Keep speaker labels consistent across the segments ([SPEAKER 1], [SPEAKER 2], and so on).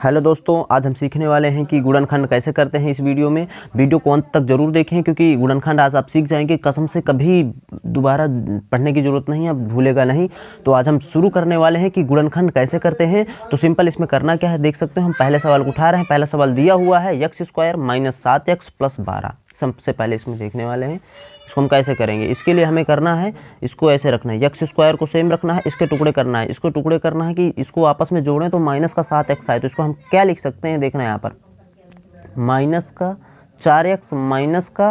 [SPEAKER 1] Hello दोस्तों, आज हम सीखने वाले हैं कि गुणनखंड कैसे करते हैं। इस वीडियो में वीडियो को अंत तक जरूर देखें, क्योंकि गुणनखंड आज आप सीख जाएंगे। कसम से कभी दोबारा पढ़ने की ज़रूरत नहीं है, अब भूलेगा नहीं। तो आज हम शुरू करने वाले हैं कि गुणनखंड कैसे करते हैं। तो सिंपल इसमें करना क्या है देख सकते हो। हम पहले सवाल उठा रहे हैं। पहला सवाल दिया हुआ है x² - 7x + 12। सबसे पहले इसमें देखने वाले हैं इसको हम कैसे करेंगे। इसके लिए हमें करना है, इसको ऐसे रखना है, x² को सेम रखना है, इसके टुकड़े करना है। इसको टुकड़े करना है कि इसको आपस में जोड़ें तो -7x आए। तो इसको हम क्या लिख सकते हैं, देखना है यहाँ पर -4x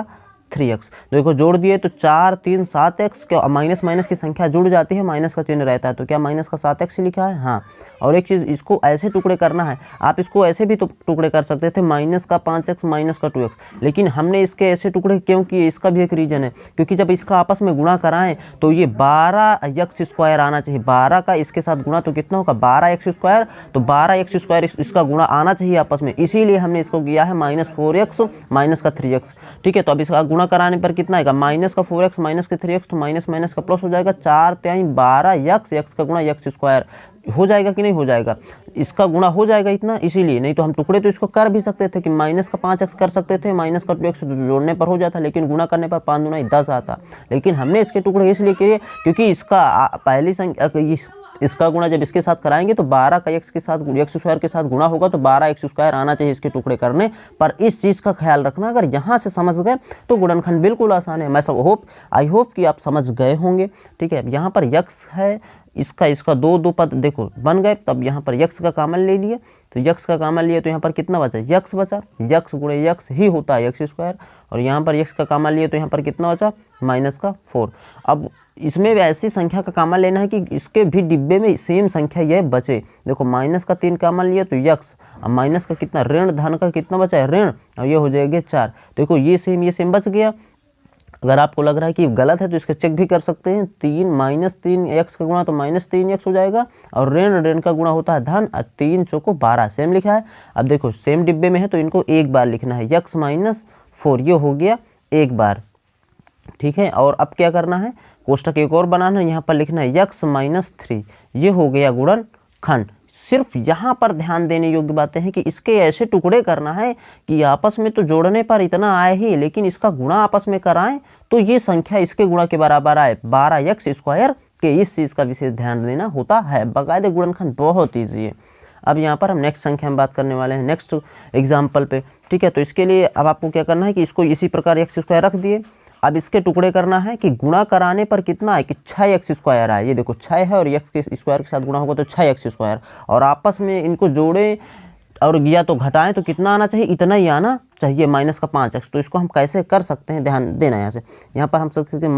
[SPEAKER 1] - 3x। देखो जोड़ दिए तो 4 3 7x, क्या माइनस माइनस की संख्या जुड़ जाती है, माइनस का चिन्ह रहता है। तो क्या -7x लिखा है? हाँ। और एक चीज़, इसको ऐसे टुकड़े करना है। आप इसको ऐसे भी टुकड़े कर सकते थे, -5x - 2x। लेकिन हमने इसके ऐसे टुकड़े क्यों किए, इसका भी एक रीज़न है। क्योंकि जब इसका आपस में गुणा कराएं तो ये 12x² आना चाहिए। 12 का इसके साथ गुणा तो कितना होगा, 12x²। तो 12x² इसका गुणा आना चाहिए आपस में। इसीलिए हमने इसको किया है -4x - 3x। ठीक है। तो अब इसका गुणा कराने पर कितना आएगा, -4x - 3x। तो माइनस माइनस का प्लस हो जाएगा, 4 3 12x, x का गुणा x² हो जाएगा कि नहीं हो जाएगा। इसका गुणा हो जाएगा इतना, इसीलिए। नहीं तो हम टुकड़े तो इसको कर भी सकते थे कि -5x कर सकते थे, -2x जोड़ने पर हो जाता, लेकिन गुणा करने पर 5 दूना 10 आता। लेकिन हमने इसके टुकड़े इसलिए किए क्योंकि इसका पहली संख्या इसका गुणा जब इसके साथ कराएंगे तो 12 का x² के साथ गुणा होगा, तो 12x² आना चाहिए इसके टुकड़े करने पर। इस चीज़ का ख्याल रखना, अगर यहाँ से समझ गए तो गुणनखंड बिल्कुल आसान है। मैं आई होप कि आप समझ गए होंगे। ठीक है। यहाँ पर x है, इसका दो पद देखो बन गए। तब यहाँ पर x का कॉमन ले लिए, तो x का कॉमन लिए तो यहाँ पर कितना बचा, x बचा। x गुणे x ही होता है x²। और यहाँ पर x का कॉमन लिए तो यहाँ पर कितना बचा, -4। अब इसमें भी ऐसी संख्या का कॉमन लेना है कि इसके भी डिब्बे में सेम संख्या यह बचे। देखो -3 कॉमन लिए तो x, अब माइनस का कितना, ऋण धन का कितना बचा है, ऋण, और ये हो जाएगा 4। देखो ये सेम बच गया। अगर आपको लग रहा है कि गलत है तो इसका चेक भी कर सकते हैं। 3 का गुणा तो -3x हो जाएगा, और ऋण का गुणा होता है धन, 3 चौको 12 सेम लिखा है। अब देखो सेम डिब्बे में है तो इनको एक बार लिखना है, x - 4 ये हो गया एक बार। ठीक है। और अब क्या करना है, कोष्टक एक और बनाना है, यहाँ पर लिखना है x - 3 ये हो गया गुणनखंड। सिर्फ यहाँ पर ध्यान देने योग्य बातें हैं कि इसके ऐसे टुकड़े करना है कि आपस में तो जोड़ने पर इतना आए ही, लेकिन इसका गुणा आपस में कराएं तो ये संख्या इसके गुणा के बराबर आए, 12x² के। इस चीज़ का विशेष ध्यान देना होता है। बाकायदे गुणनखंड बहुत ईजी है। अब यहाँ पर हम नेक्स्ट संख्या में बात करने वाले हैं, नेक्स्ट एग्जाम्पल पे। ठीक है। तो इसके लिए अब आपको क्या करना है कि इसको इसी प्रकार x² रख दिए। अब इसके टुकड़े करना है कि गुणा कराने पर कितना है कि 6x² आए। ये देखो 6 है और x के स्क्वायर के साथ गुणा होगा तो 6x²। और आपस में इनको जोड़ें और या तो घटाएं तो कितना आना चाहिए, इतना ही आना चाहिए, -5x। तो इसको हम कैसे कर सकते हैं, ध्यान देना। यहाँ पर हम सकते हैं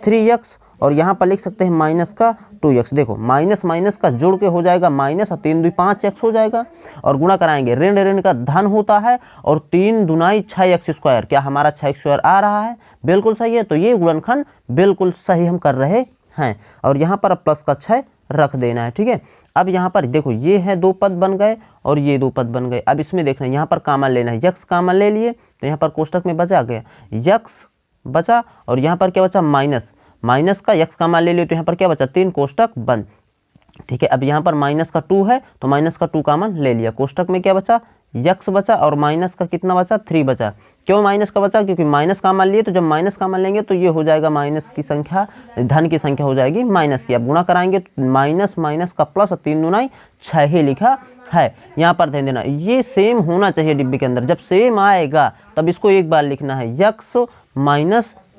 [SPEAKER 1] -3x, और यहाँ पर लिख सकते हैं -2x। देखो माइनस माइनस का जुड़ के हो जाएगा माइनस, और 3 2 5x हो जाएगा। और गुणा कराएंगे, ऋण का धन होता है, और 3 दूनाई 6x²। क्या हमारा 6x² आ रहा है? बिल्कुल सही है। तो ये गुणनखंड बिल्कुल सही हम कर रहे हैं। और यहाँ पर प्लस का 6 रख देना है। ठीक है। अब यहाँ पर देखो ये है 2 पद बन गए और ये 2 पद बन गए। अब इसमें देखना, यहाँ पर कॉमन लेना है, x कॉमन ले लिए तो यहाँ पर कोष्टक में बचा गया x बचा, और यहाँ पर क्या बचा, माइनस का x कॉमन ले लिया तो यहाँ पर क्या बचा, 3 कोष्टक बंद। ठीक है। अब यहाँ पर -2 है तो -2 कॉमन ले लिया, कोष्टक में क्या बचा, x बचा, और माइनस का कितना बचा, 3 बचा। क्यों माइनस का बचा, क्योंकि माइनस कॉमन लिए, तो जब माइनस कॉमन लेंगे तो ये हो जाएगा माइनस की संख्या, धन की संख्या हो जाएगी माइनस की। अब गुणा कराएंगे तो माइनस का प्लस, और 3 दूनाई 6 ही लिखा है। यहाँ पर ध्यान देना, ये सेम होना चाहिए डिब्बे के अंदर। जब सेम आएगा तब इसको एक बार लिखना है, x -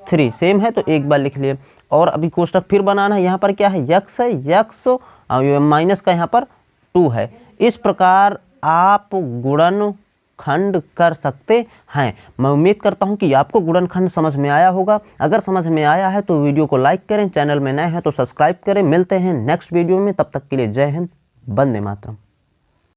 [SPEAKER 1] 3 सेम है तो एक बार लिख लिए। और अभी कोष्टक फिर बनाना है, यहाँ पर क्या है, x है, x माइनस का यहाँ पर 2 है। इस प्रकार आप गुणनखंड कर सकते हैं। मैं उम्मीद करता हूँ कि आपको गुणनखंड समझ में आया होगा। अगर समझ में आया है तो वीडियो को लाइक करें, चैनल में नए हैं तो सब्सक्राइब करें। मिलते हैं नेक्स्ट वीडियो में, तब तक के लिए जय हिंद, वंदे मातरम।